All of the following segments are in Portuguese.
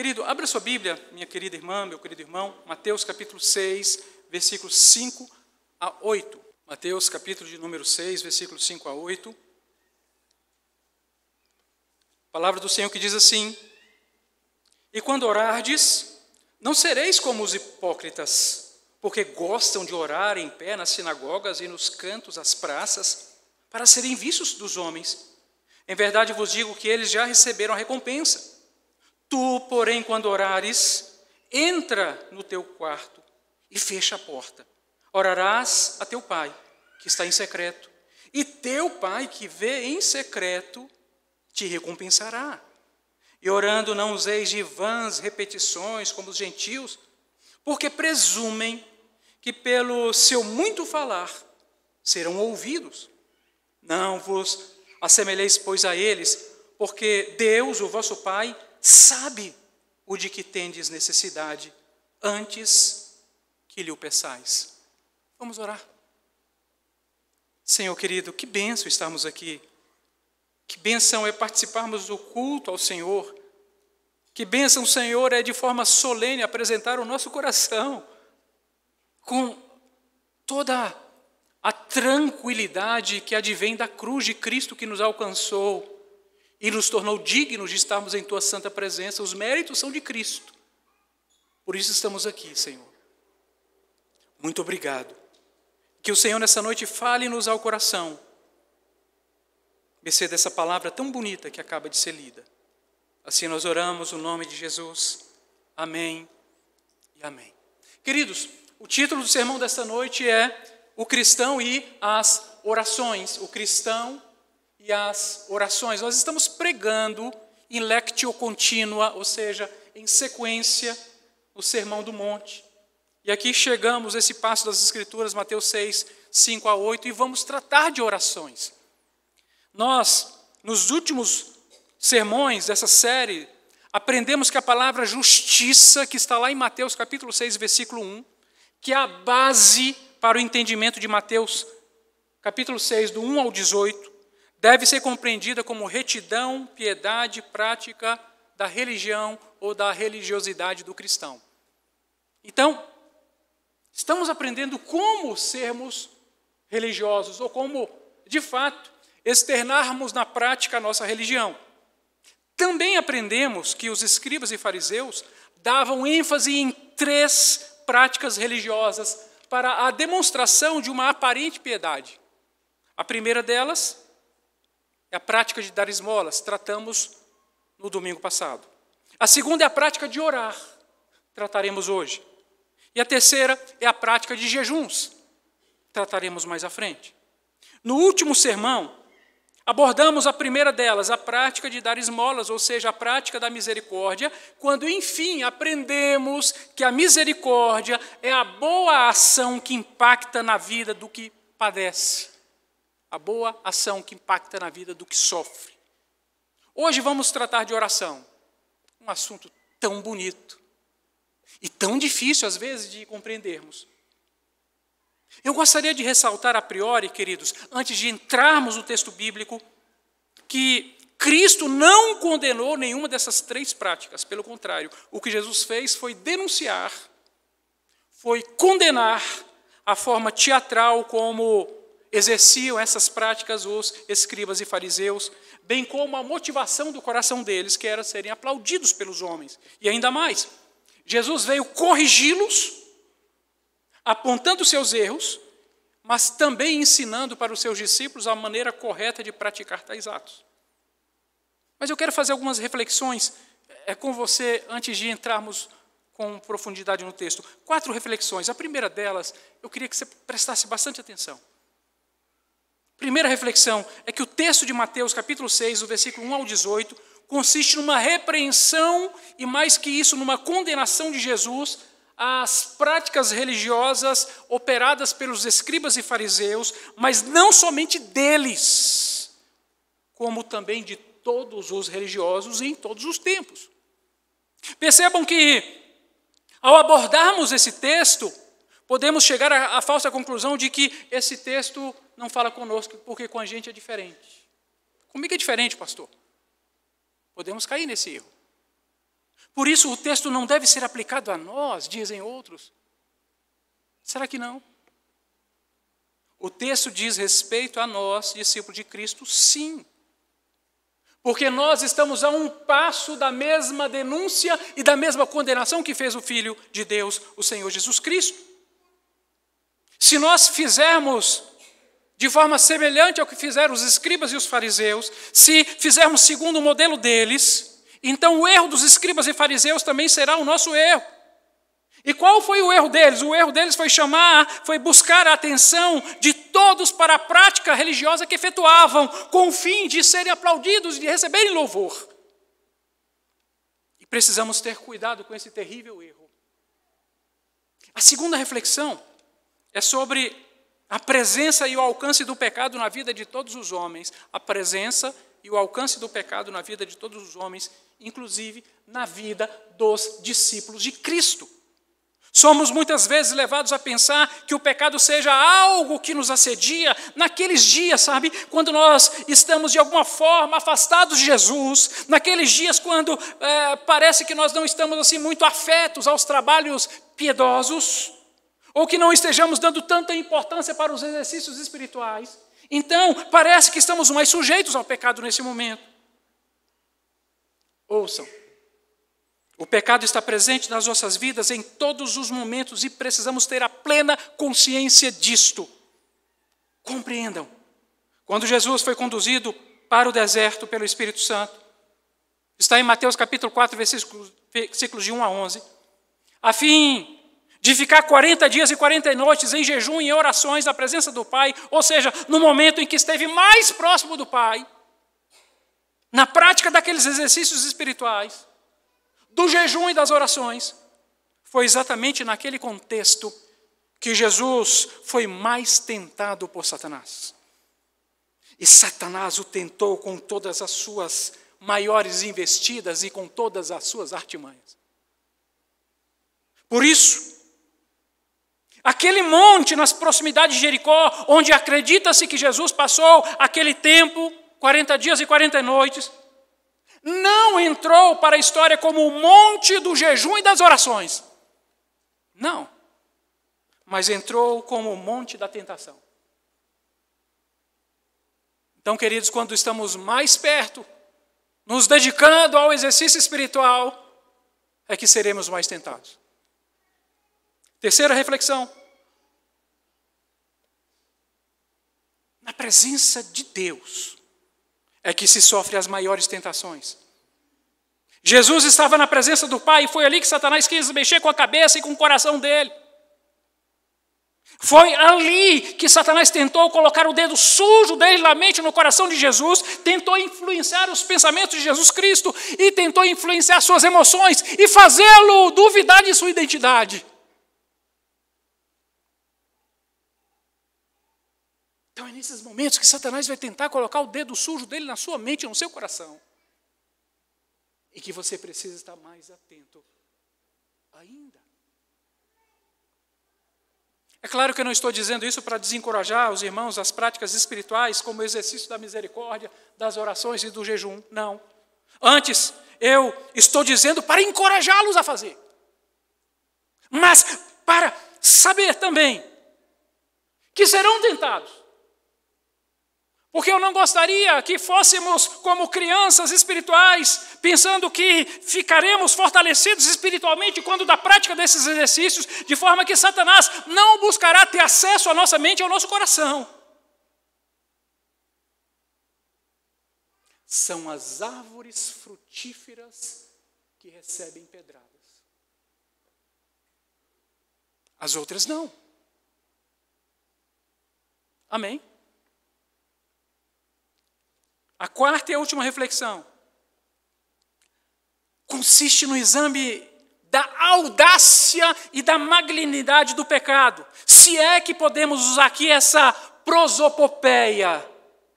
Querido, abra sua Bíblia, minha querida irmã, meu querido irmão, Mateus capítulo 6, versículos 5 a 8. Mateus capítulo de número 6, versículos 5 a 8. Palavra do Senhor que diz assim: E quando orardes, não sereis como os hipócritas, porque gostam de orar em pé nas sinagogas e nos cantos das praças, para serem vistos dos homens. Em verdade vos digo que eles já receberam a recompensa. Tu, porém, quando orares, entra no teu quarto e fecha a porta. Orarás a teu pai, que está em secreto, e teu pai, que vê em secreto, te recompensará. E orando não useis de vãs repetições como os gentios, porque presumem que pelo seu muito falar serão ouvidos. Não vos assemelheis, pois, a eles, porque Deus, o vosso Pai, sabe o de que tendes necessidade, antes que lhe o peçais. Vamos orar. Senhor querido, que bênção estarmos aqui. Que bênção é participarmos do culto ao Senhor. Que bênção, Senhor, é de forma solene apresentar o nosso coração com toda a tranquilidade que advém da cruz de Cristo que nos alcançou e nos tornou dignos de estarmos em Tua santa presença. Os méritos são de Cristo. Por isso estamos aqui, Senhor. Muito obrigado. Que o Senhor nessa noite fale-nos ao coração, mercê dessa palavra tão bonita que acaba de ser lida. Assim nós oramos no nome de Jesus. Amém e amém. Queridos, o título do sermão desta noite é O Cristão e as Orações. O Cristão e as Orações. Nós estamos pregando em lectio contínua, ou seja, em sequência, no Sermão do Monte. E aqui chegamos a esse passo das Escrituras, Mateus 6, 5 a 8, e vamos tratar de orações. Nós, nos últimos sermões dessa série, aprendemos que a palavra justiça, que está lá em Mateus capítulo 6, versículo 1, que é a base para o entendimento de Mateus capítulo 6, do 1 ao 18, deve ser compreendida como retidão, piedade, prática da religião ou da religiosidade do cristão. Então, estamos aprendendo como sermos religiosos, ou como, de fato, externarmos na prática a nossa religião. Também aprendemos que os escribas e fariseus davam ênfase em 3 práticas religiosas para a demonstração de uma aparente piedade. A primeira delas é a prática de dar esmolas, tratamos no domingo passado. A segunda é a prática de orar, trataremos hoje. E a terceira é a prática de jejuns, trataremos mais à frente. No último sermão, abordamos a primeira delas, a prática de dar esmolas, ou seja, a prática da misericórdia, quando, enfim, aprendemos que a misericórdia é a boa ação que impacta na vida do que padece, a boa ação que impacta na vida do que sofre. Hoje vamos tratar de oração, um assunto tão bonito e tão difícil, às vezes, de compreendermos. Eu gostaria de ressaltar a priori, queridos, antes de entrarmos no texto bíblico, que Cristo não condenou nenhuma dessas 3 práticas. Pelo contrário, o que Jesus fez foi denunciar, foi condenar a forma teatral como exerciam essas práticas os escribas e fariseus, bem como a motivação do coração deles, que era serem aplaudidos pelos homens. E ainda mais, Jesus veio corrigi-los, apontando seus erros, mas também ensinando para os seus discípulos a maneira correta de praticar tais atos. Mas eu quero fazer algumas reflexões com você antes de entrarmos com profundidade no texto. 4 reflexões. A primeira delas, eu queria que você prestasse bastante atenção. Primeira reflexão é que o texto de Mateus, capítulo 6, do versículo 1 ao 18, consiste numa repreensão e, mais que isso, numa condenação de Jesus às práticas religiosas operadas pelos escribas e fariseus, mas não somente deles, como também de todos os religiosos em todos os tempos. Percebam que, ao abordarmos esse texto, podemos chegar à falsa conclusão de que esse texto não fala conosco, porque com a gente é diferente. Comigo é diferente, pastor. Podemos cair nesse erro. Por isso o texto não deve ser aplicado a nós, dizem outros. Será que não? O texto diz respeito a nós, discípulos de Cristo, sim. Porque nós estamos a um passo da mesma denúncia e da mesma condenação que fez o Filho de Deus, o Senhor Jesus Cristo. Se nós fizermos de forma semelhante ao que fizeram os escribas e os fariseus, se fizermos segundo o modelo deles, então o erro dos escribas e fariseus também será o nosso erro. E qual foi o erro deles? O erro deles foi buscar a atenção de todos para a prática religiosa que efetuavam, com o fim de serem aplaudidos e de receberem louvor. E precisamos ter cuidado com esse terrível erro. A segunda reflexão é sobre a presença e o alcance do pecado na vida de todos os homens. A presença e o alcance do pecado na vida de todos os homens, inclusive na vida dos discípulos de Cristo. Somos muitas vezes levados a pensar que o pecado seja algo que nos assedia naqueles dias, sabe? Quando nós estamos de alguma forma afastados de Jesus, naqueles dias quando parece que nós não estamos assim muito afetos aos trabalhos piedosos, ou que não estejamos dando tanta importância para os exercícios espirituais. Então, parece que estamos mais sujeitos ao pecado nesse momento. Ouçam. O pecado está presente nas nossas vidas em todos os momentos e precisamos ter a plena consciência disto. Compreendam. Quando Jesus foi conduzido para o deserto pelo Espírito Santo, está em Mateus capítulo 4, versículos de 1 a 11, a fim de ficar 40 dias e 40 noites em jejum e em orações na presença do Pai, ou seja, no momento em que esteve mais próximo do Pai, na prática daqueles exercícios espirituais, do jejum e das orações, foi exatamente naquele contexto que Jesus foi mais tentado por Satanás. E Satanás o tentou com todas as suas maiores investidas e com todas as suas artimanhas. Por isso, aquele monte nas proximidades de Jericó, onde acredita-se que Jesus passou aquele tempo, 40 dias e 40 noites, não entrou para a história como o monte do jejum e das orações. Não. Mas entrou como o monte da tentação. Então, queridos, quando estamos mais perto, nos dedicando ao exercício espiritual, é que seremos mais tentados. Terceira reflexão. Na presença de Deus é que se sofre as maiores tentações. Jesus estava na presença do Pai e foi ali que Satanás quis mexer com a cabeça e com o coração dele. Foi ali que Satanás tentou colocar o dedo sujo dele na mente, no coração de Jesus, tentou influenciar os pensamentos de Jesus Cristo e tentou influenciar suas emoções e fazê-lo duvidar de sua identidade. Então é nesses momentos que Satanás vai tentar colocar o dedo sujo dele na sua mente, no seu coração. E que você precisa estar mais atento ainda. É claro que eu não estou dizendo isso para desencorajar os irmãos às práticas espirituais, como o exercício da misericórdia, das orações e do jejum. Não. Antes, eu estou dizendo para encorajá-los a fazer. Mas para saber também que serão tentados. Porque eu não gostaria que fôssemos como crianças espirituais, pensando que ficaremos fortalecidos espiritualmente quando da prática desses exercícios, de forma que Satanás não buscará ter acesso à nossa mente e ao nosso coração. São as árvores frutíferas que recebem pedradas. As outras não. Amém? A quarta e a última reflexão consiste no exame da audácia e da malignidade do pecado. Se é que podemos usar aqui essa prosopopeia,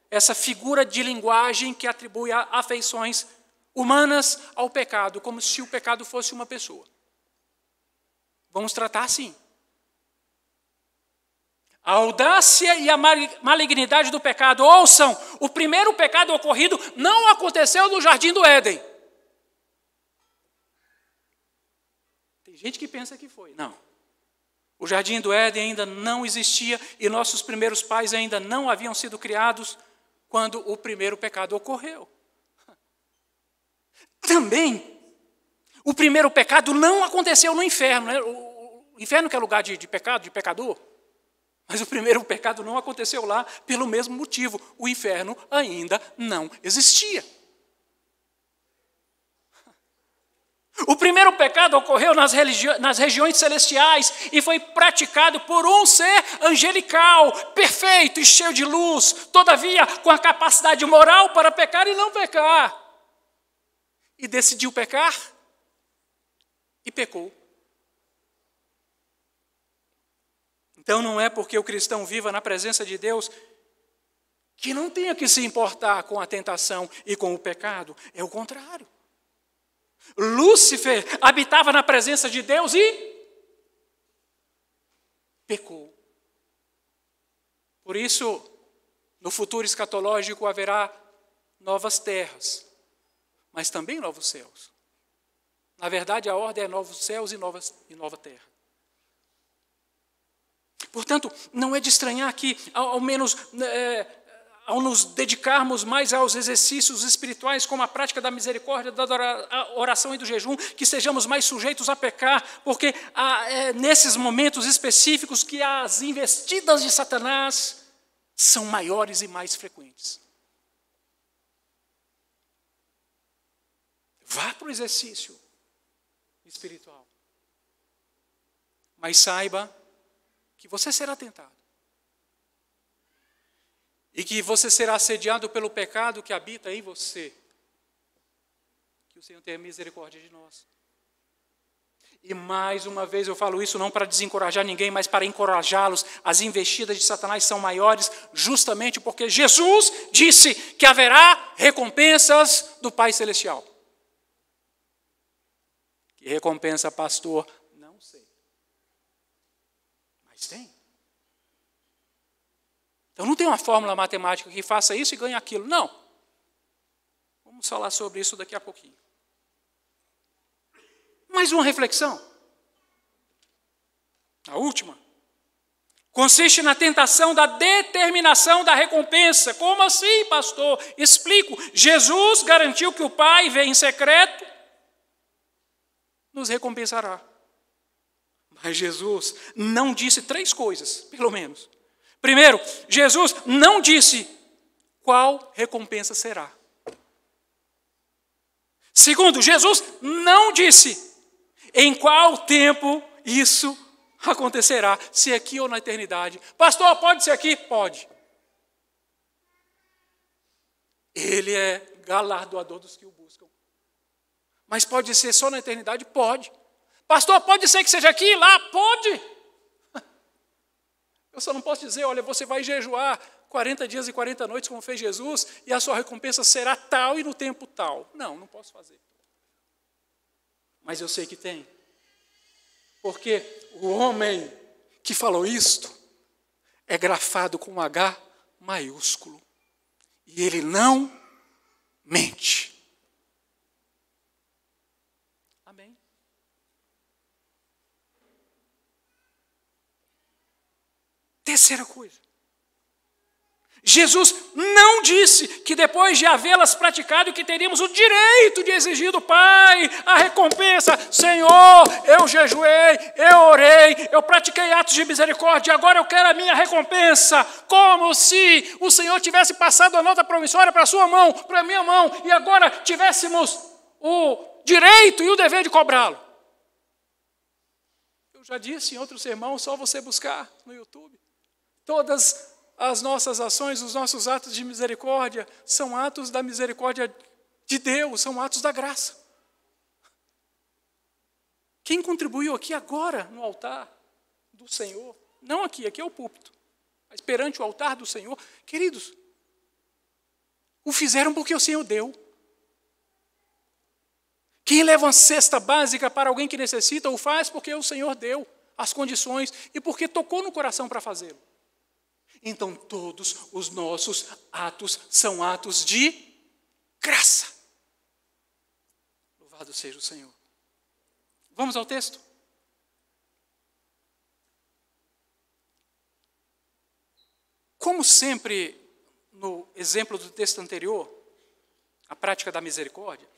essa figura de linguagem que atribui afeições humanas ao pecado, como se o pecado fosse uma pessoa. Vamos tratar assim. A audácia e a malignidade do pecado. Ouçam, o primeiro pecado ocorrido não aconteceu no Jardim do Éden. Tem gente que pensa que foi. Não. O jardim do Éden ainda não existia e nossos primeiros pais ainda não haviam sido criados quando o primeiro pecado ocorreu. Também, o primeiro pecado não aconteceu no inferno. Né? O inferno que é lugar de pecado, de pecador. Mas o primeiro pecado não aconteceu lá pelo mesmo motivo. O inferno ainda não existia. O primeiro pecado ocorreu nas regiões celestiais e foi praticado por um ser angelical, perfeito e cheio de luz, todavia com a capacidade moral para pecar e não pecar. E decidiu pecar e pecou. Então não é porque o cristão viva na presença de Deus que não tenha que se importar com a tentação e com o pecado. É o contrário. Lúcifer habitava na presença de Deus e pecou. Por isso, no futuro escatológico haverá novas terras, mas também novos céus. Na verdade, a ordem é novos céus e nova terra. Portanto, não é de estranhar que, ao menos, ao nos dedicarmos mais aos exercícios espirituais, como a prática da misericórdia, da oração e do jejum, que sejamos mais sujeitos a pecar, porque é nesses momentos específicos que as investidas de Satanás são maiores e mais frequentes. Vá para o exercício espiritual, mas saiba que você será tentado. E que você será assediado pelo pecado que habita em você. Que o Senhor tenha misericórdia de nós. E mais uma vez eu falo isso não para desencorajar ninguém, mas para encorajá-los. As investidas de Satanás são maiores justamente porque Jesus disse que haverá recompensas do Pai Celestial. Que recompensa, pastor? Não sei. Mas tem. Então não tem uma fórmula matemática que faça isso e ganhe aquilo. Não. Vamos falar sobre isso daqui a pouquinho. Mais uma reflexão. A última. Consiste na tentação da determinação da recompensa. Como assim, pastor? Explico. Jesus garantiu que o Pai vem em secreto, nos recompensará. Mas Jesus não disse 3 coisas, pelo menos. Primeiro, Jesus não disse qual recompensa será. Segundo, Jesus não disse em qual tempo isso acontecerá, se aqui ou na eternidade. Pastor, pode ser aqui? Pode. Ele é galardoador dos que o buscam. Mas pode ser só na eternidade? Pode. Pastor, pode ser que seja aqui e lá? Pode. Eu só não posso dizer, olha, você vai jejuar 40 dias e 40 noites, como fez Jesus, e a sua recompensa será tal e no tempo tal. Não posso fazer. Mas eu sei que tem. Porque o homem que falou isto é grafado com um H maiúsculo. E ele não mente. Amém. Terceira coisa. Jesus não disse que depois de havê-las praticado que teríamos o direito de exigir do Pai a recompensa. Senhor, eu jejuei, eu orei, eu pratiquei atos de misericórdia, agora eu quero a minha recompensa. Como se o Senhor tivesse passado a nota promissória para a sua mão, para a minha mão, e agora tivéssemos o direito e o dever de cobrá-lo. Eu já disse em outro sermão, só você buscar no YouTube. Todas as nossas ações, os nossos atos de misericórdia, são atos da misericórdia de Deus, são atos da graça. Quem contribuiu aqui agora no altar do Senhor, não aqui é o púlpito, mas perante o altar do Senhor, queridos, o fizeram porque o Senhor deu. Quem leva uma cesta básica para alguém que necessita, o faz porque o Senhor deu as condições e porque tocou no coração para fazê-lo. Então, todos os nossos atos são atos de graça. Louvado seja o Senhor. Vamos ao texto? como sempre, no exemplo do texto anterior, a prática da misericórdia,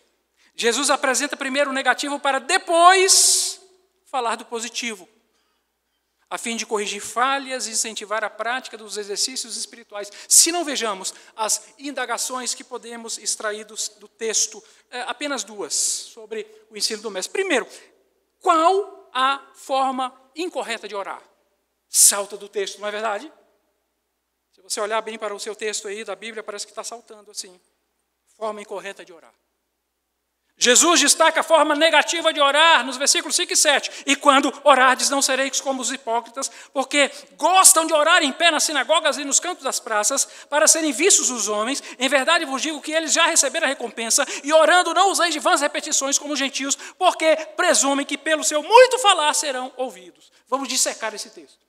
Jesus apresenta primeiro o negativo para depois falar do positivo, a fim de corrigir falhas e incentivar a prática dos exercícios espirituais. Se não vejamos as indagações que podemos extrair do texto, apenas duas, sobre o ensino do mestre. Primeiro, qual a forma incorreta de orar? Salta do texto, não é verdade? Se você olhar bem para o seu texto aí da Bíblia, parece que está saltando assim. Forma incorreta de orar. Jesus destaca a forma negativa de orar nos versículos 5 e 7. E quando orardes, não sereis como os hipócritas, porque gostam de orar em pé nas sinagogas e nos cantos das praças, para serem vistos os homens. Em verdade vos digo que eles já receberam a recompensa, e orando não useis de vãs repetições como os gentios, porque presumem que pelo seu muito falar serão ouvidos. Vamos dissecar esse texto.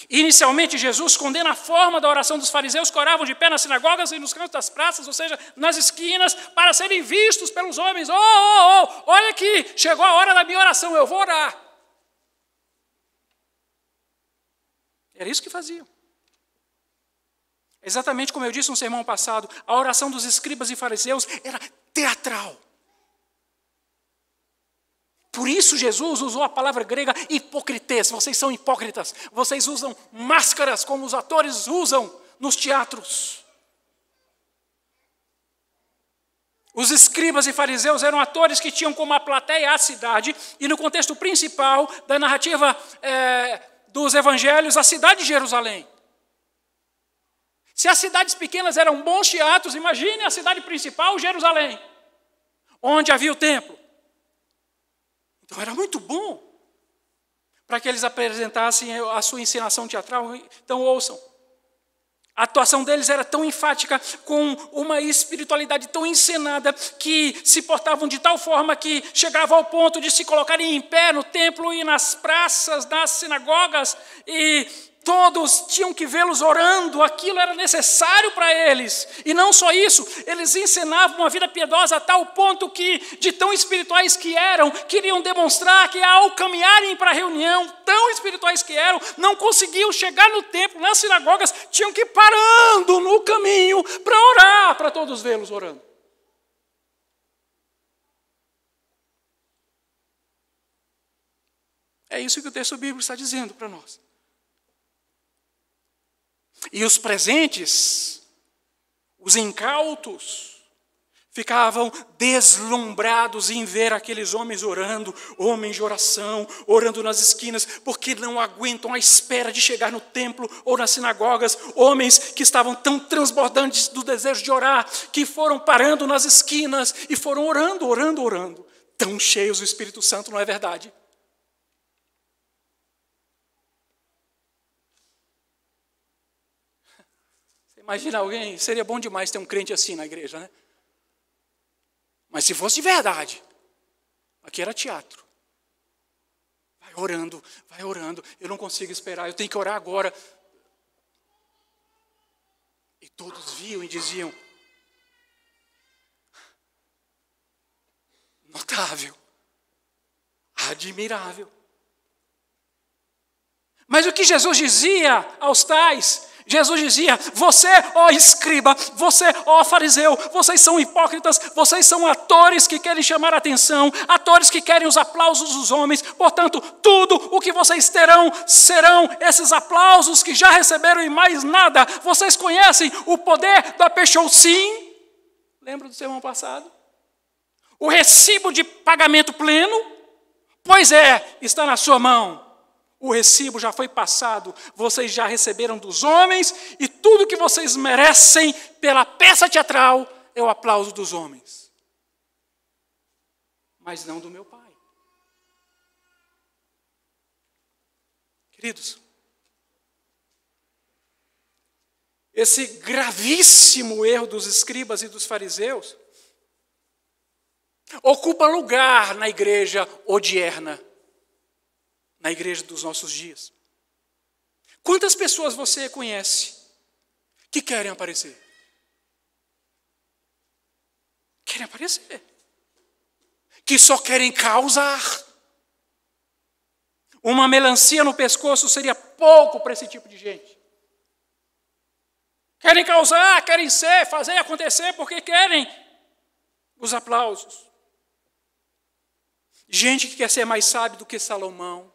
Inicialmente, Jesus condena a forma da oração dos fariseus que oravam de pé nas sinagogas e nos cantos das praças, ou seja, nas esquinas, para serem vistos pelos homens. Olha aqui, chegou a hora da minha oração, eu vou orar. Era isso que faziam. Exatamente como eu disse no sermão passado, a oração dos escribas e fariseus era teatral. Por isso Jesus usou a palavra grega hipócrites. Vocês são hipócritas. Vocês usam máscaras como os atores usam nos teatros. Os escribas e fariseus eram atores que tinham como a plateia a cidade, e no contexto principal da narrativa dos evangelhos, a cidade de Jerusalém. Se as cidades pequenas eram bons teatros, imagine a cidade principal, Jerusalém, onde havia o templo. Então era muito bom para que eles apresentassem a sua encenação teatral. Então ouçam. A atuação deles era tão enfática, com uma espiritualidade tão encenada, que se portavam de tal forma que chegava ao ponto de se colocarem em pé no templo e nas praças, nas sinagogas, e todos tinham que vê-los orando. Aquilo era necessário para eles. E não só isso, eles encenavam uma vida piedosa a tal ponto que, de tão espirituais que eram, queriam demonstrar que ao caminharem para a reunião, tão espirituais que eram, não conseguiam chegar no templo, nas sinagogas, tinham que ir parando no caminho para orar, para todos vê-los orando. É isso que o texto bíblico está dizendo para nós. E os presentes, os incautos, ficavam deslumbrados em ver aqueles homens orando, homens de oração, orando nas esquinas, porque não aguentam a espera de chegar no templo ou nas sinagogas, homens que estavam tão transbordantes do desejo de orar, que foram parando nas esquinas e foram orando, tão cheios do Espírito Santo, não é verdade? Imagina alguém, seria bom demais ter um crente assim na igreja, né? Mas se fosse de verdade, aqui era teatro. Vai orando, eu não consigo esperar, eu tenho que orar agora. E todos viam e diziam, notável, admirável. Mas o que Jesus dizia aos tais? Jesus dizia, você, ó escriba, você, ó fariseu, vocês são hipócritas, vocês são atores que querem chamar a atenção, atores que querem os aplausos dos homens, portanto, tudo o que vocês terão serão esses aplausos que já receberam e mais nada. Vocês conhecem o poder da Peixoucim? Lembra do sermão passado? O recibo de pagamento pleno? Pois é, está na sua mão. O recibo já foi passado, vocês já receberam dos homens, e tudo que vocês merecem pela peça teatral é o aplauso dos homens. Mas não do meu Pai. Queridos, esse gravíssimo erro dos escribas e dos fariseus ocupa lugar na igreja odierna, na igreja dos nossos dias. Quantas pessoas você conhece que querem aparecer? Querem aparecer. Que só querem causar. Uma melancia no pescoço seria pouco para esse tipo de gente. Querem causar, querem ser, fazer acontecer, porque querem os aplausos. Gente que quer ser mais sábio do que Salomão,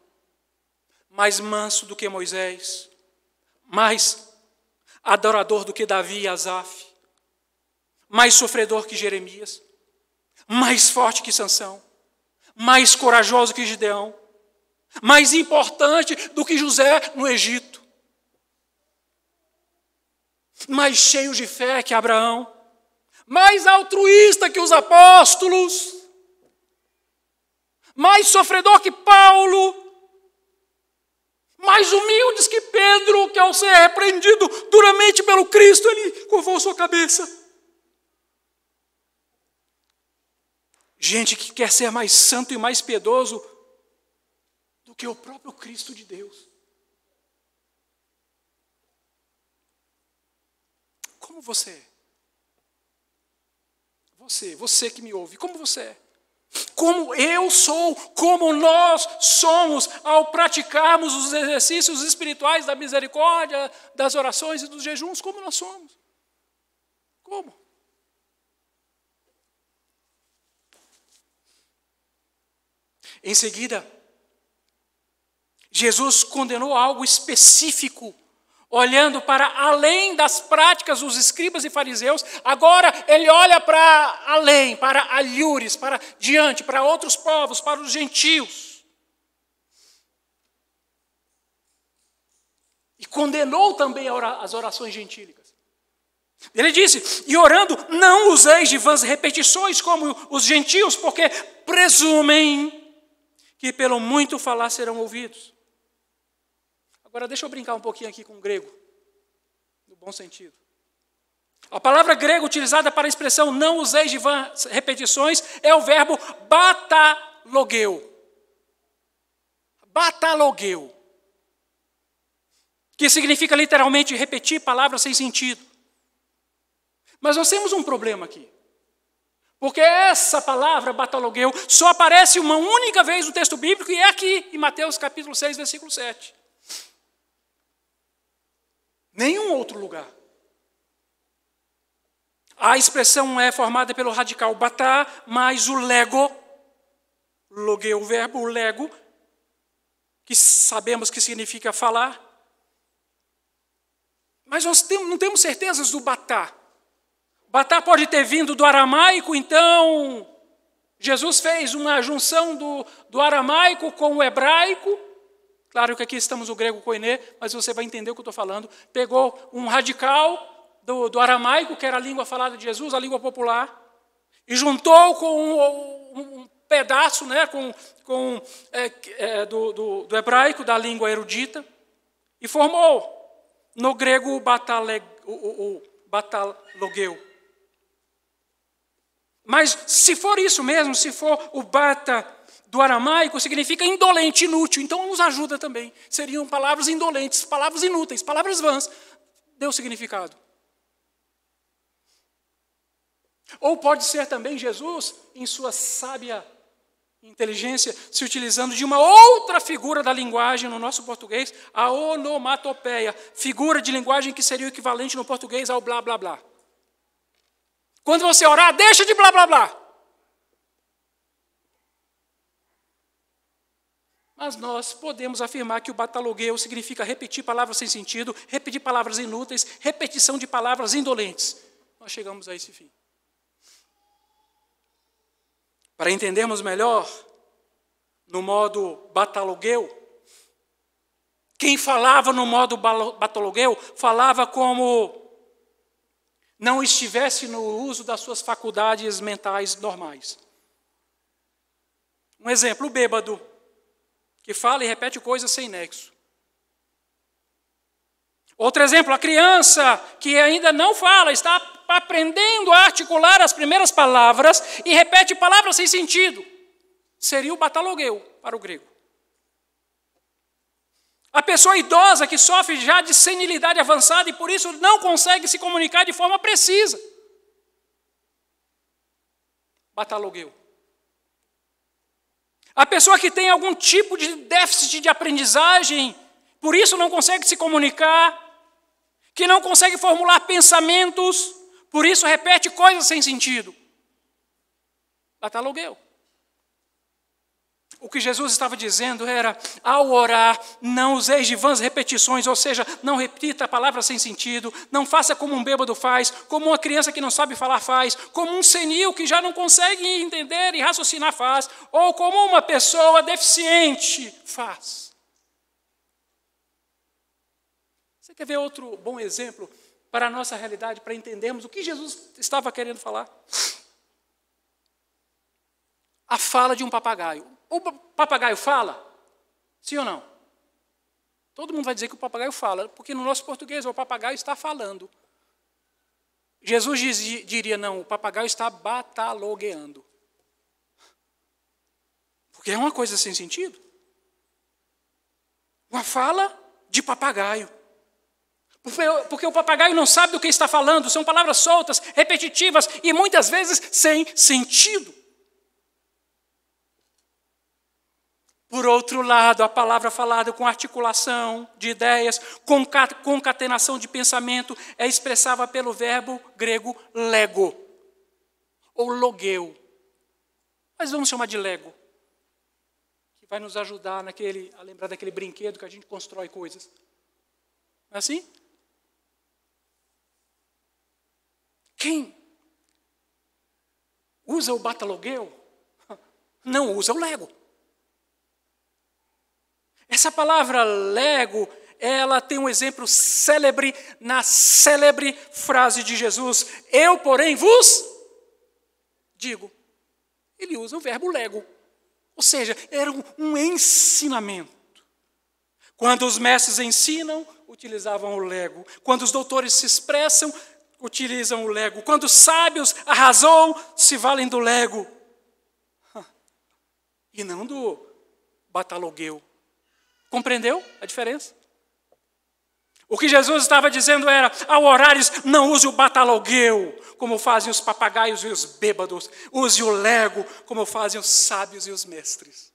mais manso do que Moisés, mais adorador do que Davi e Asaf, mais sofredor que Jeremias, mais forte que Sansão, mais corajoso que Gideão, mais importante do que José no Egito, mais cheio de fé que Abraão, mais altruísta que os apóstolos, mais sofredor que Paulo, mais humildes que Pedro, que ao ser repreendido duramente pelo Cristo, ele curvou sua cabeça. Gente que quer ser mais santo e mais piedoso do que o próprio Cristo de Deus. Como você é? Você que me ouve, como você é? Como eu sou, como nós somos ao praticarmos os exercícios espirituais da misericórdia, das orações e dos jejuns, como nós somos? Como? Em seguida, Jesus condenou algo específico, olhando para além das práticas dos escribas e fariseus. Agora ele olha para além, para alhures, para diante, para outros povos, para os gentios. E condenou também as orações gentílicas. Ele disse: e orando, não useis de vãs repetições como os gentios, porque presumem que pelo muito falar serão ouvidos. Agora deixa eu brincar um pouquinho aqui com o grego, no bom sentido. A palavra grega utilizada para a expressão não useis de vãs repetições é o verbo batalogeu. Batalogeu. Que significa literalmente repetir palavras sem sentido. Mas nós temos um problema aqui. Porque essa palavra, batalogeu, só aparece uma única vez no texto bíblico e é aqui, em Mateus capítulo 6, versículo 7. Nenhum outro lugar. A expressão é formada pelo radical batá, mais o lego, logeu, o verbo lego, que sabemos que significa falar. Mas nós não temos certezas do batá. Batá pode ter vindo do aramaico, então Jesus fez uma junção do aramaico com o hebraico. Claro que aqui estamos no grego koiné, mas você vai entender o que eu estou falando. Pegou um radical do aramaico, que era a língua falada de Jesus, a língua popular, e juntou com um pedaço, né, do hebraico, da língua erudita, e formou no grego o batalogeu. Mas se for isso mesmo, se for o bata do aramaico, significa indolente, inútil. Então nos ajuda também. Seriam palavras indolentes, palavras inúteis, palavras vãs. Deu significado. Ou pode ser também Jesus, em sua sábia inteligência, se utilizando de uma outra figura da linguagem no nosso português, a onomatopeia, figura de linguagem que seria o equivalente no português ao blá, blá, blá. Quando você orar, deixa de blá, blá, blá. Mas nós podemos afirmar que o batalogeu significa repetir palavras sem sentido, repetir palavras inúteis, repetição de palavras indolentes. Nós chegamos a esse fim. Para entendermos melhor, no modo batalogeu, quem falava no modo batalogeu, falava como não estivesse no uso das suas faculdades mentais normais. Um exemplo, o bêbado, que fala e repete coisas sem nexo. Outro exemplo, a criança que ainda não fala, está aprendendo a articular as primeiras palavras e repete palavras sem sentido. Seria o batalogeu para o grego. A pessoa idosa que sofre já de senilidade avançada e por isso não consegue se comunicar de forma precisa. Batalogeu. A pessoa que tem algum tipo de déficit de aprendizagem, por isso não consegue se comunicar, que não consegue formular pensamentos, por isso repete coisas sem sentido. Batalogueu. O que Jesus estava dizendo era, ao orar, não useis de vãs repetições, ou seja, não repita a palavra sem sentido, não faça como um bêbado faz, como uma criança que não sabe falar faz, como um senil que já não consegue entender e raciocinar faz, ou como uma pessoa deficiente faz. Você quer ver outro bom exemplo para a nossa realidade, para entendermos o que Jesus estava querendo falar? A fala de um papagaio. O papagaio fala? Sim ou não? Todo mundo vai dizer que o papagaio fala, porque no nosso português o papagaio está falando. Jesus diria, não, o papagaio está batalogueando. Porque é uma coisa sem sentido. Uma fala de papagaio. Porque o papagaio não sabe do que está falando, são palavras soltas, repetitivas e muitas vezes sem sentido. Por outro lado, a palavra falada com articulação de ideias, concatenação de pensamento, é expressada pelo verbo grego lego, ou logeu. Mas vamos chamar de lego, que vai nos ajudar a lembrar daquele brinquedo que a gente constrói coisas. Não é assim? Quem usa o batalogueu não usa o lego. Essa palavra lego, ela tem um exemplo célebre na célebre frase de Jesus. Eu, porém, vos digo. Ele usa o verbo lego. Ou seja, era um ensinamento. Quando os mestres ensinam, utilizavam o lego. Quando os doutores se expressam, utilizam o lego. Quando os sábios arrasou, se valem do lego. E não do batalogueu. Compreendeu a diferença? O que Jesus estava dizendo era, ao orares, não use o batalogueu, como fazem os papagaios e os bêbados. Use o lego, como fazem os sábios e os mestres.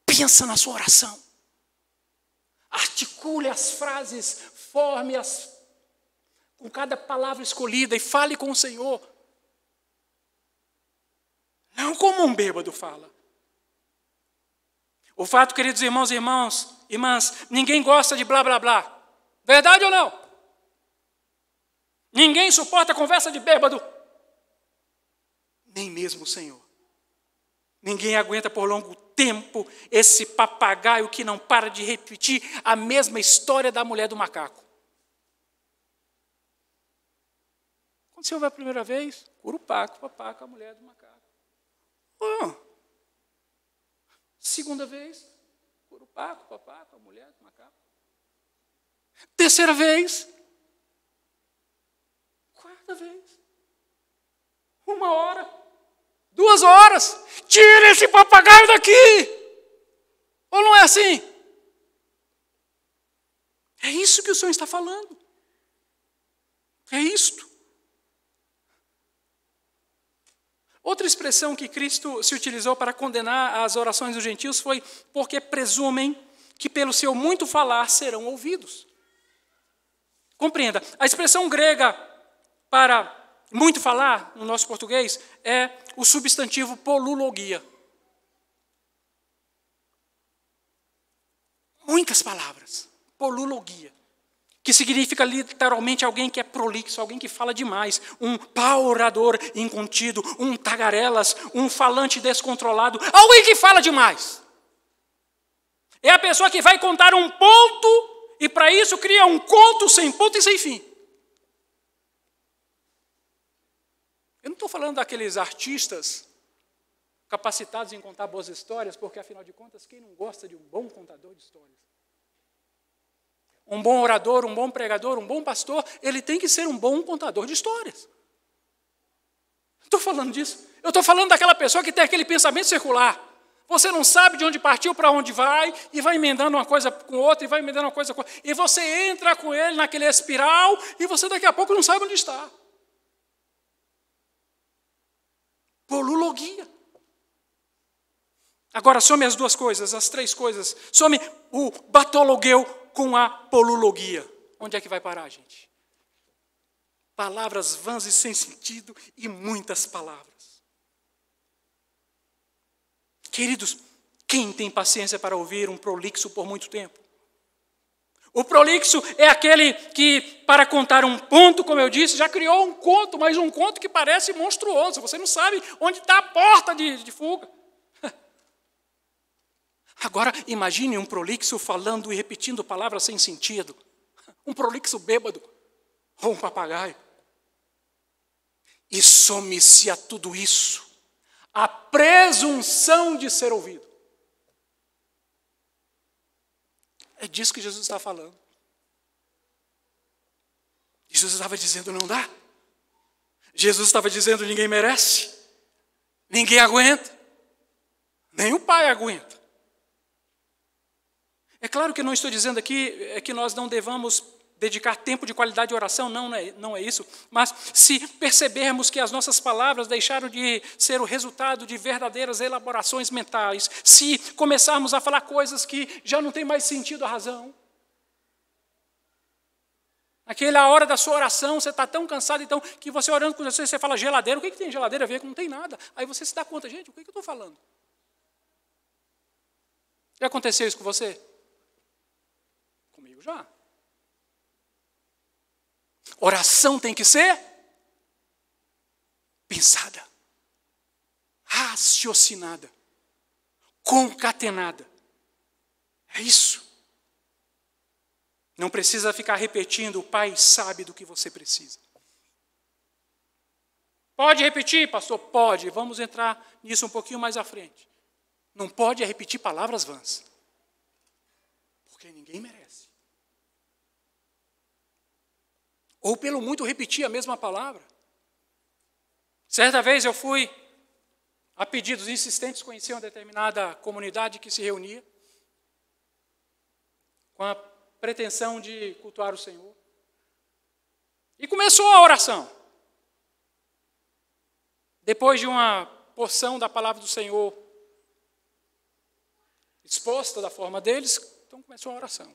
Pensa na sua oração. Articule as frases, forme-as com cada palavra escolhida e fale com o Senhor. Não como um bêbado fala. O fato, queridos irmãos e irmãs, ninguém gosta de blá, blá, blá. Verdade ou não? Ninguém suporta a conversa de bêbado. Nem mesmo o Senhor. Ninguém aguenta por longo tempo esse papagaio que não para de repetir a mesma história da mulher do macaco. Quando você ouve a primeira vez, curupaco, papaco, a mulher do macaco. Segunda vez, curupaco, papaco, a mulher do macaco. Terceira vez. Quarta vez. 1 hora. 2 horas. Tira esse papagaio daqui. Ou não é assim? É isso que o Senhor está falando. É isto. Outra expressão que Cristo se utilizou para condenar as orações dos gentios foi porque presumem que pelo seu muito falar serão ouvidos. Compreenda, a expressão grega para muito falar, no nosso português, é o substantivo polulogia. Muitas palavras, polulogia. Que significa literalmente alguém que é prolixo, alguém que fala demais, um pau-orador incontido, um tagarelas, um falante descontrolado, alguém que fala demais. É a pessoa que vai contar um ponto e para isso cria um conto sem ponto e sem fim. Eu não estou falando daqueles artistas capacitados em contar boas histórias, porque afinal de contas, quem não gosta de um bom contador de histórias? Um bom orador, um bom pregador, um bom pastor, ele tem que ser um bom contador de histórias. Não estou falando disso. Eu estou falando daquela pessoa que tem aquele pensamento circular. Você não sabe de onde partiu, para onde vai, e vai emendando uma coisa com outra, e vai emendando uma coisa com outra. E você entra com ele naquele espiral, e você daqui a pouco não sabe onde está. Polulogia. Agora, some as duas coisas, as três coisas. Some o batologueu, com a polologia. Onde é que vai parar, gente? Palavras vãs e sem sentido e muitas palavras. Queridos, quem tem paciência para ouvir um prolixo por muito tempo? O prolixo é aquele que, para contar um ponto, como eu disse, já criou um conto, mas um conto que parece monstruoso. Você não sabe onde está a porta de fuga. Agora, imagine um prolixo falando e repetindo palavras sem sentido. Um prolixo bêbado ou um papagaio. E some-se a tudo isso a presunção de ser ouvido. É disso que Jesus está falando. Jesus estava dizendo, não dá. Jesus estava dizendo, ninguém merece. Ninguém aguenta. Nem o Pai aguenta. É claro que eu não estou dizendo aqui que nós não devamos dedicar tempo de qualidade de oração, não é isso. Mas se percebermos que as nossas palavras deixaram de ser o resultado de verdadeiras elaborações mentais, se começarmos a falar coisas que já não tem mais sentido a razão, naquela hora da sua oração, você está tão cansado, então, que você orando com Jesus, você fala geladeira. O que tem geladeira a ver? Não tem nada. Aí você se dá conta, gente, o que eu estou falando? Já aconteceu isso com você? Comigo já. Oração tem que ser pensada, raciocinada, concatenada. É isso. Não precisa ficar repetindo, o Pai sabe do que você precisa. Pode repetir, pastor? Pode. Vamos entrar nisso um pouquinho mais à frente. Não pode repetir palavras vãs. Porque ninguém merece. Ou pelo muito repetir a mesma palavra. Certa vez eu fui, a pedidos insistentes, conheci uma determinada comunidade que se reunia com a pretensão de cultuar o Senhor. E começou a oração. Depois de uma porção da palavra do Senhor exposta da forma deles, então começou a oração.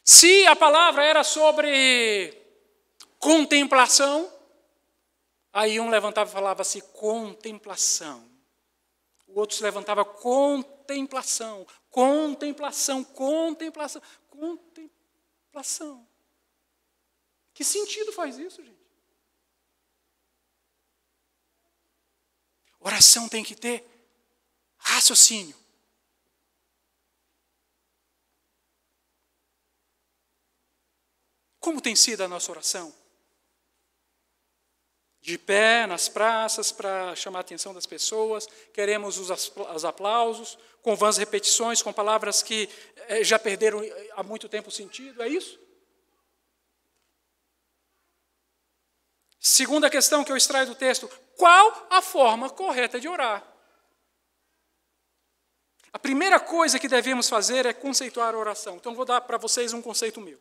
Se a palavra era sobre contemplação, aí um levantava e falava assim, contemplação. O outro se levantava, contemplação, contemplação, contemplação, contemplação. Que sentido faz isso, gente? Oração tem que ter raciocínio. Como tem sido a nossa oração? De pé, nas praças, para chamar a atenção das pessoas, queremos os aplausos, com vãs repetições, com palavras que já perderam há muito tempo o sentido, é isso? Segunda questão que eu extraio do texto, qual a forma correta de orar? A primeira coisa que devemos fazer é conceituar a oração. Então, vou dar para vocês um conceito meu.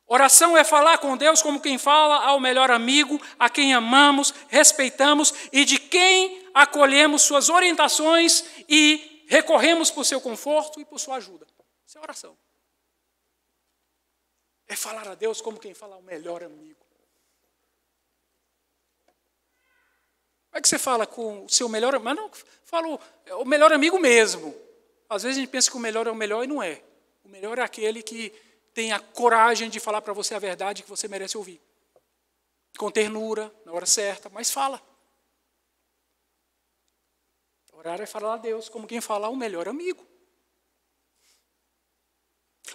Oração é falar com Deus como quem fala ao melhor amigo, a quem amamos, respeitamos e de quem acolhemos suas orientações e recorremos por seu conforto e por sua ajuda. Isso é oração. É falar a Deus como quem fala ao melhor amigo. Como é que você fala com o seu melhor amigo? Mas não, falo o melhor amigo mesmo. Às vezes a gente pensa que o melhor é o melhor e não é. O melhor é aquele que tem a coragem de falar para você a verdade que você merece ouvir. Com ternura, na hora certa, mas fala. Orar é falar a Deus como quem fala ao melhor amigo.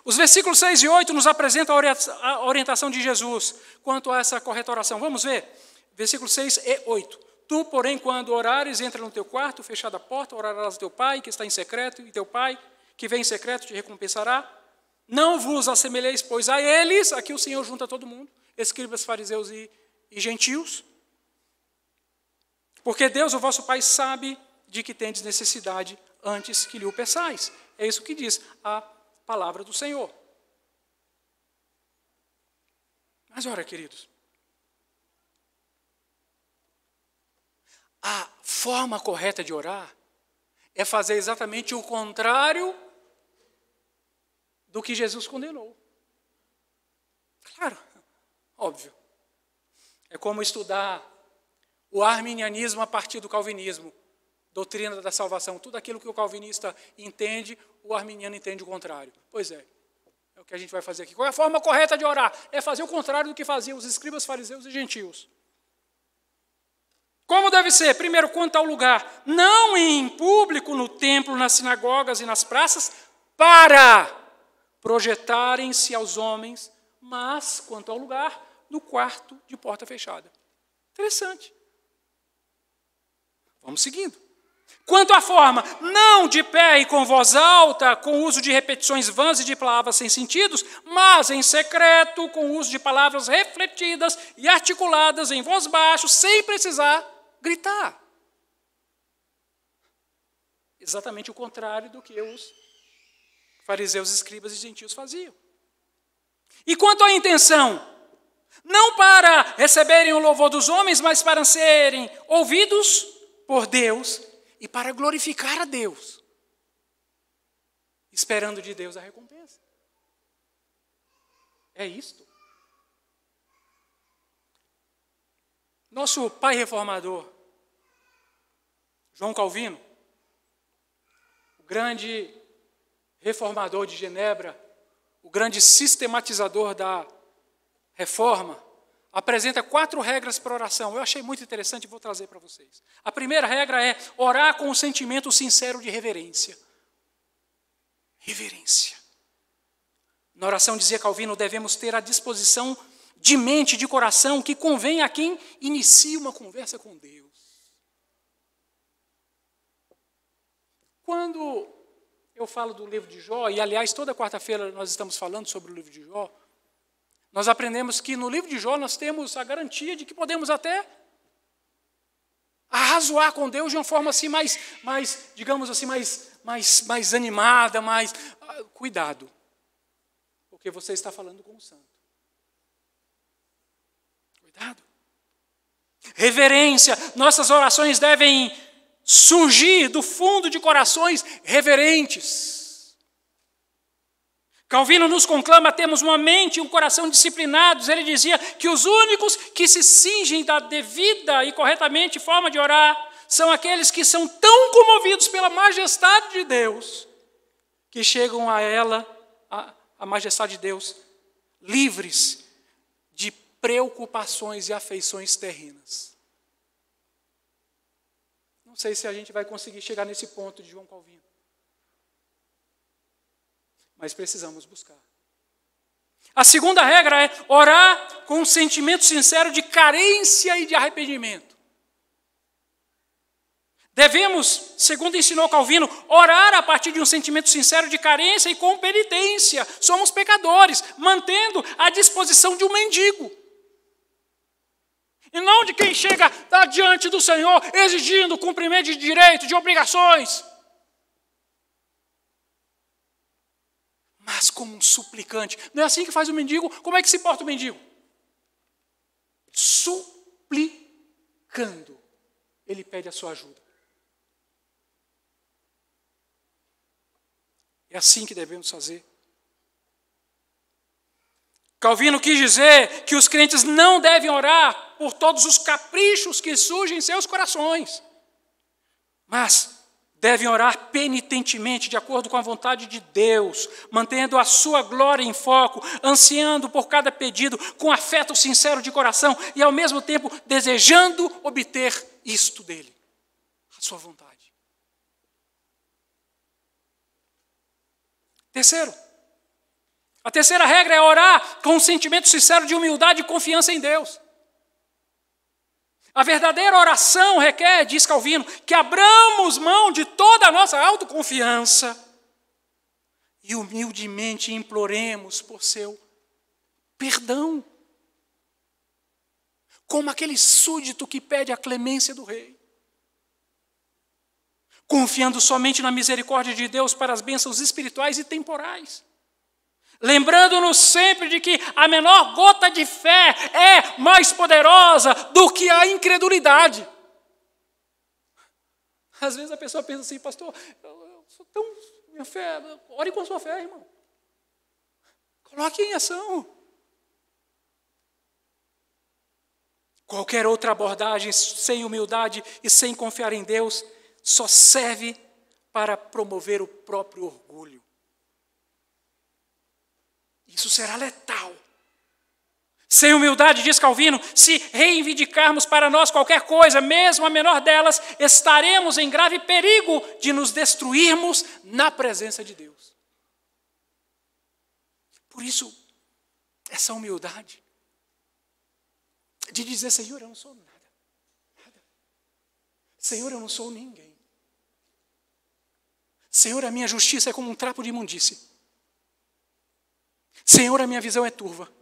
Os versículos 6 e 8 nos apresentam a orientação de Jesus quanto a essa correta oração. Vamos ver? Versículos 6 e 8. Tu, porém, quando orares, entra no teu quarto, fechada a porta, orarás ao teu pai, que está em secreto, e teu pai, que vem em secreto, te recompensará. Não vos assemelheis, pois, a eles, aqui o Senhor junta todo mundo, escribas, fariseus e gentios, porque Deus, o vosso Pai, sabe de que tendes necessidade antes que lhe o peçais. É isso que diz a palavra do Senhor. Mas ora, queridos, a forma correta de orar é fazer exatamente o contrário do que Jesus condenou. Claro, óbvio. É como estudar o arminianismo a partir do calvinismo, doutrina da salvação. Tudo aquilo que o calvinista entende, o arminiano entende o contrário. Pois é o que a gente vai fazer aqui. Qual é a forma correta de orar? É fazer o contrário do que faziam os escribas, fariseus e gentios. Como deve ser? Primeiro, quanto ao lugar. Não em público, no templo, nas sinagogas e nas praças, para projetarem-se aos homens, mas, quanto ao lugar, no quarto de porta fechada. Interessante. Vamos seguindo. Quanto à forma, não de pé e com voz alta, com uso de repetições vãs e de palavras sem sentidos, mas em secreto, com uso de palavras refletidas e articuladas em voz baixa, sem precisar gritar. Exatamente o contrário do que os fariseus, escribas e gentios faziam. E quanto à intenção, não para receberem o louvor dos homens, mas para serem ouvidos por Deus e para glorificar a Deus, esperando de Deus a recompensa. É isto. Nosso pai reformador, João Calvino, o grande reformador de Genebra, o grande sistematizador da reforma, apresenta 4 regras para oração. Eu achei muito interessante e vou trazer para vocês. A primeira regra é orar com um sentimento sincero de reverência. Reverência. Na oração, dizia Calvino, devemos ter a disposição de mente, de coração, que convém a quem inicia uma conversa com Deus. Quando eu falo do livro de Jó, e aliás, toda quarta-feira nós estamos falando sobre o livro de Jó, nós aprendemos que no livro de Jó nós temos a garantia de que podemos até arrazoar com Deus de uma forma assim mais digamos assim, mais animada, mais... Cuidado, porque você está falando com o santo. Cuidado. Reverência. Nossas orações devem surgir do fundo de corações reverentes. Calvino nos conclama a termos uma mente e um coração disciplinados. Ele dizia que os únicos que se cingem da devida e corretamente forma de orar são aqueles que são tão comovidos pela majestade de Deus que chegam a ela, a majestade de Deus, livres de preocupações e afeições terrenas. Não sei se a gente vai conseguir chegar nesse ponto de João Calvino. Mas precisamos buscar. A segunda regra é orar com um sentimento sincero de carência e de arrependimento. Devemos, segundo ensinou Calvino, orar a partir de um sentimento sincero de carência e com penitência. Somos pecadores, mantendo a disposição de um mendigo. E não de quem chega diante do Senhor exigindo cumprimento de direitos, de obrigações. Mas como um suplicante. Não é assim que faz o mendigo? Como é que se porta o mendigo? Suplicando. Ele pede a sua ajuda. É assim que devemos fazer. Calvino quis dizer que os crentes não devem orar por todos os caprichos que surgem em seus corações, mas devem orar penitentemente, de acordo com a vontade de Deus, mantendo a sua glória em foco, ansiando por cada pedido, com afeto sincero de coração e, ao mesmo tempo, desejando obter isto dele, a sua vontade. Terceiro, a terceira regra é orar com um sentimento sincero de humildade e confiança em Deus. A verdadeira oração requer, diz Calvino, que abramos mão de toda a nossa autoconfiança e humildemente imploremos por seu perdão, como aquele súdito que pede a clemência do rei, confiando somente na misericórdia de Deus para as bênçãos espirituais e temporais. Lembrando-nos sempre de que a menor gota de fé é mais poderosa do que a incredulidade. Às vezes a pessoa pensa assim, pastor, eu sou tão... Minha fé, ore com a sua fé, irmão. Coloque em ação. Qualquer outra abordagem sem humildade e sem confiar em Deus só serve para promover o próprio orgulho. Isso será letal. Sem humildade, diz Calvino, se reivindicarmos para nós qualquer coisa, mesmo a menor delas, estaremos em grave perigo de nos destruirmos na presença de Deus. Por isso, essa humildade de dizer, Senhor, eu não sou nada. Senhor, eu não sou ninguém. Senhor, a minha justiça é como um trapo de imundície. Senhor, a minha visão é turva.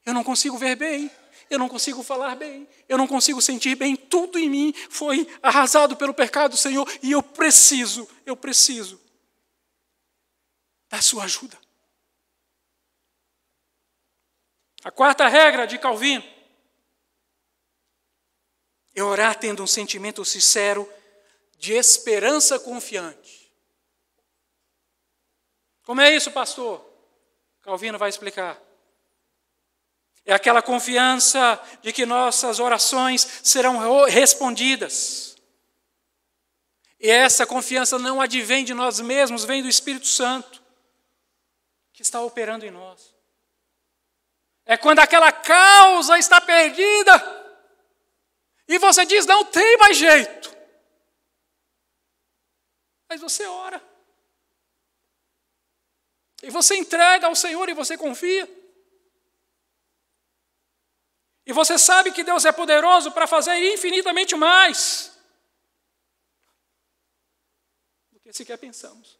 Eu não consigo ver bem, eu não consigo falar bem, eu não consigo sentir bem. Tudo em mim foi arrasado pelo pecado, Senhor, e eu preciso da sua ajuda. A quarta regra de Calvino é orar tendo um sentimento sincero de esperança confiante. Como é isso, pastor? Calvino vai explicar. É aquela confiança de que nossas orações serão respondidas. E essa confiança não advém de nós mesmos, vem do Espírito Santo, que está operando em nós. É quando aquela causa está perdida, e você diz, não tem mais jeito. Mas você ora. E você entrega ao Senhor e você confia. E você sabe que Deus é poderoso para fazer infinitamente mais do que sequer pensamos.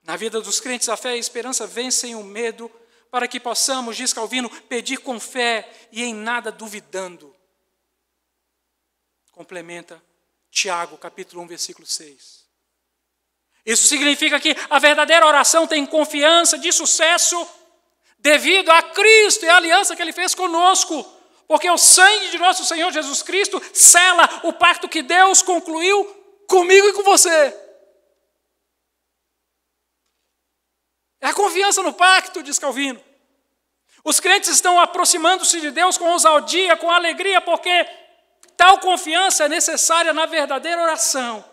Na vida dos crentes, a fé e a esperança vencem o medo para que possamos, diz Calvino, pedir com fé e em nada duvidando. Complementa Tiago, capítulo 1, versículo 6. Isso significa que a verdadeira oração tem confiança de sucesso devido a Cristo e a aliança que Ele fez conosco. Porque o sangue de nosso Senhor Jesus Cristo sela o pacto que Deus concluiu comigo e com você. É a confiança no pacto, diz Calvino. Os crentes estão aproximando-se de Deus com ousadia, com alegria, porque tal confiança é necessária na verdadeira oração,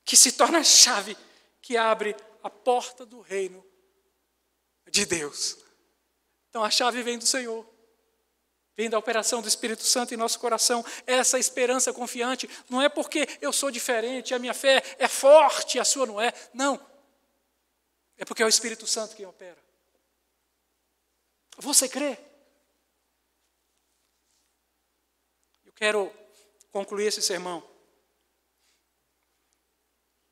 que se torna a chave que abre a porta do reino de Deus. Então a chave vem do Senhor, vem da operação do Espírito Santo em nosso coração. Essa esperança confiante não é porque eu sou diferente, a minha fé é forte, a sua não é. Não, é porque é o Espírito Santo quem opera. Você crê? Eu quero concluir esse sermão.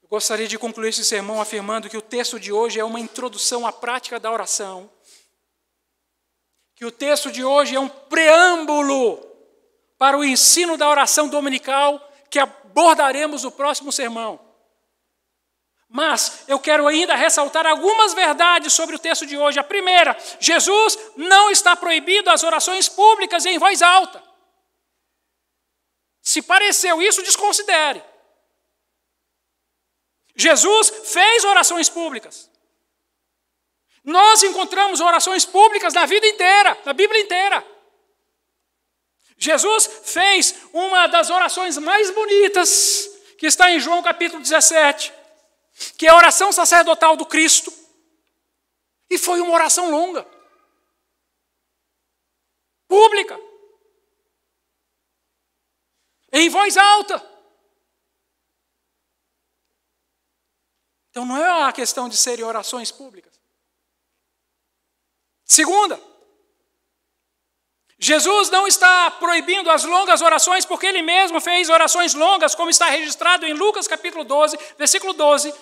Eu gostaria de concluir esse sermão afirmando que o texto de hoje é uma introdução à prática da oração. Que o texto de hoje é um preâmbulo para o ensino da oração dominical que abordaremos no próximo sermão. Mas eu quero ainda ressaltar algumas verdades sobre o texto de hoje. A primeira, Jesus não está proibido as orações públicas em voz alta. Se pareceu isso, desconsidere. Jesus fez orações públicas. Nós encontramos orações públicas na vida inteira, na Bíblia inteira. Jesus fez uma das orações mais bonitas, que está em João capítulo 17, que é a oração sacerdotal do Cristo. E foi uma oração longa, pública, em voz alta. Então não é uma questão de serem orações públicas. Segunda, Jesus não está proibindo as longas orações, porque Ele mesmo fez orações longas, como está registrado em Lucas capítulo 12, versículo 12,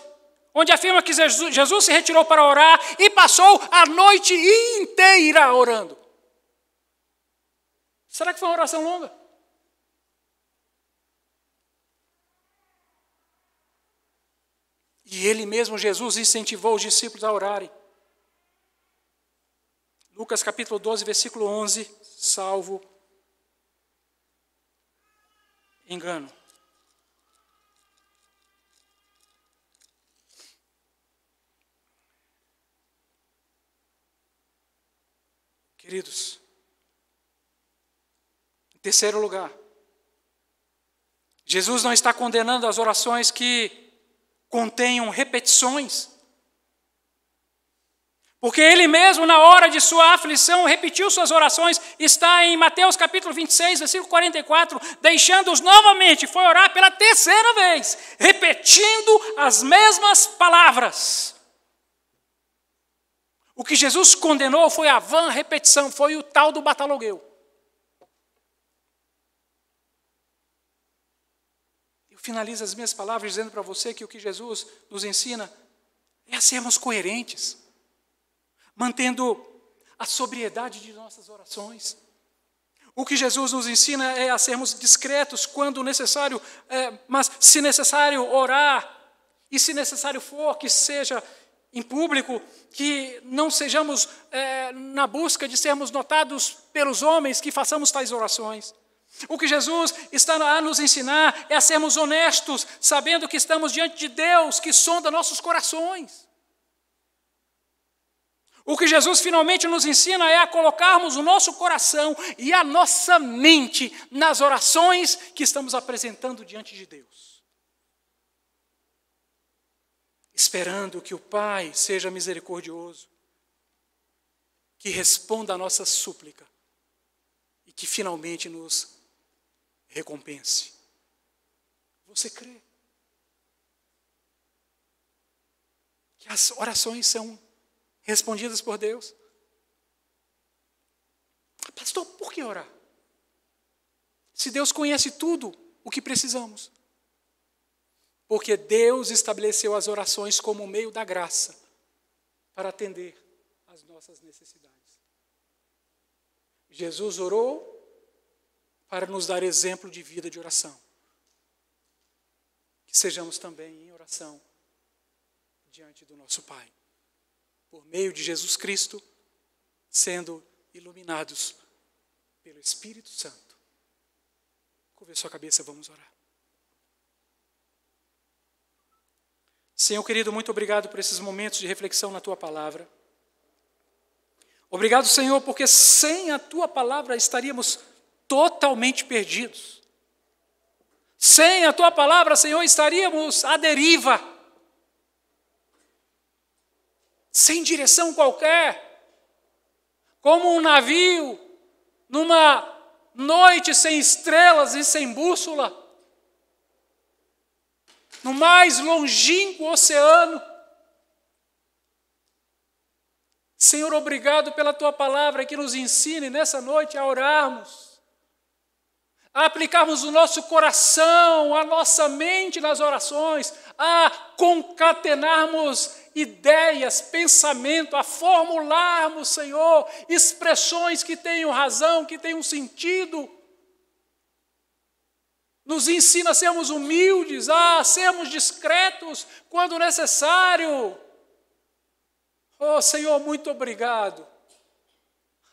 onde afirma que Jesus se retirou para orar e passou a noite inteira orando. Será que foi uma oração longa? E Ele mesmo, Jesus, incentivou os discípulos a orarem. Lucas capítulo 12, versículo 11, salvo engano. Queridos, em terceiro lugar, Jesus não está condenando as orações que contenham repetições. Porque ele mesmo, na hora de sua aflição, repetiu suas orações. Está em Mateus capítulo 26, versículo 44. Deixando-os novamente, foi orar pela terceira vez, repetindo as mesmas palavras. O que Jesus condenou foi a vã repetição, foi o tal do batalogueu. Eu finalizo as minhas palavras dizendo para você que o que Jesus nos ensina é a sermos coerentes, mantendo a sobriedade de nossas orações. O que Jesus nos ensina é a sermos discretos quando necessário, mas se necessário orar, e se necessário for que seja em público, que não sejamos na busca de sermos notados pelos homens, que façamos tais orações. O que Jesus está a nos ensinar é a sermos honestos, sabendo que estamos diante de Deus, que sonda nossos corações. O que Jesus finalmente nos ensina é a colocarmos o nosso coração e a nossa mente nas orações que estamos apresentando diante de Deus. Esperando que o Pai seja misericordioso, que responda a nossa súplica e que finalmente nos recompense. Você crê que as orações são respondidas por Deus? Pastor, por que orar? Se Deus conhece tudo o que precisamos. Porque Deus estabeleceu as orações como meio da graça para atender às nossas necessidades. Jesus orou para nos dar exemplo de vida de oração. Que sejamos também em oração diante do nosso Pai, por meio de Jesus Cristo, sendo iluminados pelo Espírito Santo. Curva a sua cabeça, vamos orar. Senhor querido, muito obrigado por esses momentos de reflexão na Tua Palavra. Obrigado, Senhor, porque sem a Tua Palavra estaríamos totalmente perdidos. Sem a Tua Palavra, Senhor, estaríamos à deriva, sem direção qualquer, como um navio numa noite sem estrelas e sem bússola, no mais longínquo oceano. Senhor, obrigado pela Tua Palavra que nos ensine nessa noite a orarmos, a aplicarmos o nosso coração, a nossa mente nas orações, a concatenarmos ideias, pensamento, a formularmos, Senhor, expressões que tenham razão, que tenham sentido. Nos ensina a sermos humildes, a sermos discretos quando necessário. Oh, Senhor, muito obrigado.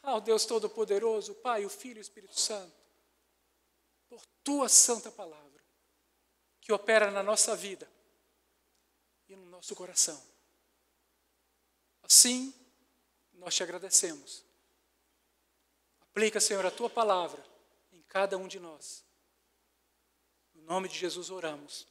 Ao Deus Todo-Poderoso, o Pai, o Filho e o Espírito Santo, por Tua Santa Palavra, que opera na nossa vida e no nosso coração. Assim, nós Te agradecemos. Aplica, Senhor, a Tua Palavra em cada um de nós. Em nome de Jesus oramos.